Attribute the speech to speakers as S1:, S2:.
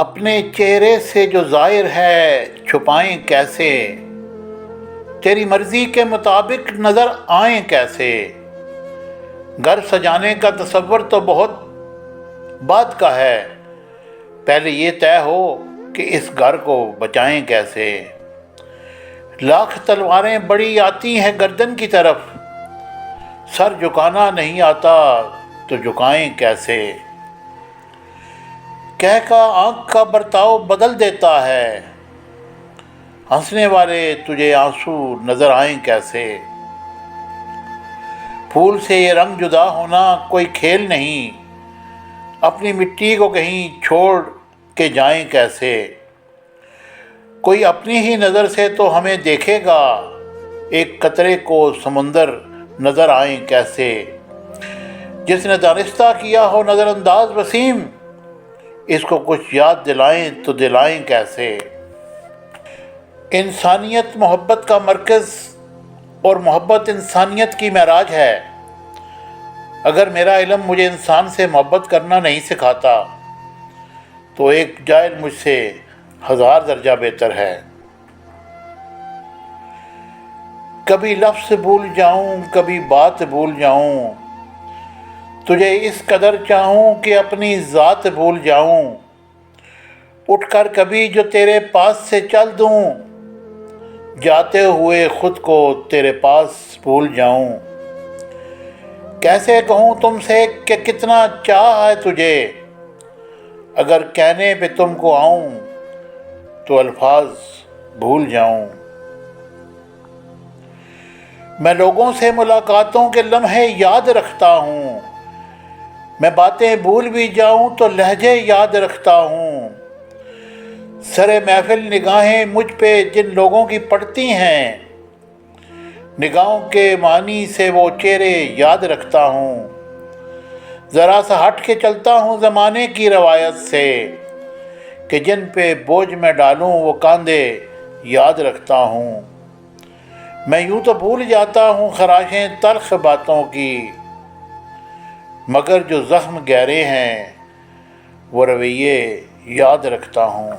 S1: اپنے چہرے سے جو ظاہر ہے چھپائیں کیسے، تیری مرضی کے مطابق نظر آئیں کیسے۔ گھر سجانے کا تصور تو بہت بعد کا ہے، پہلے یہ طے ہو کہ اس گھر کو بچائیں کیسے۔ لاکھ تلواریں بڑی آتی ہیں گردن کی طرف، سر جھکانا نہیں آتا تو جھکائیں کیسے۔ کہہ کا آنکھ کا برتاؤ بدل دیتا ہے، ہنسنے والے تجھے آنسو نظر آئیں کیسے۔ پھول سے یہ رنگ جدا ہونا کوئی کھیل نہیں، اپنی مٹی کو کہیں چھوڑ کے جائیں کیسے۔ کوئی اپنی ہی نظر سے تو ہمیں دیکھے گا، ایک قطرے کو سمندر نظر آئیں کیسے۔ جس نے دانستہ کیا ہو نظر انداز وسیم، اس کو کچھ یاد دلائیں تو دلائیں کیسے۔ انسانیت محبت کا مرکز اور محبت انسانیت کی معراج ہے۔ اگر میرا علم مجھے انسان سے محبت کرنا نہیں سکھاتا تو ایک جاہل مجھ سے 1000 درجہ بہتر ہے۔ کبھی لفظ بھول جاؤں کبھی بات بھول جاؤں، تجھے اس قدر چاہوں کہ اپنی ذات بھول جاؤں۔ اٹھ کر کبھی جو تیرے پاس سے چل دوں، جاتے ہوئے خود کو تیرے پاس بھول جاؤں۔ کیسے کہوں تم سے کہ کتنا چاہ ہے تجھے، اگر کہنے پہ تم کو آؤں تو الفاظ بھول جاؤں۔ میں لوگوں سے ملاقاتوں کے لمحے یاد رکھتا ہوں، میں باتیں بھول بھی جاؤں تو لہجے یاد رکھتا ہوں۔ سرے محفل نگاہیں مجھ پہ جن لوگوں کی پڑتی ہیں، نگاہوں کے معنی سے وہ چہرے یاد رکھتا ہوں۔ ذرا سا ہٹ کے چلتا ہوں زمانے کی روایت سے، کہ جن پہ بوجھ میں ڈالوں وہ کاندھے یاد رکھتا ہوں۔ میں یوں تو بھول جاتا ہوں خراشیں تلخ باتوں کی، مگر جو زخم گہرے ہیں وہ رویے یاد رکھتا ہوں۔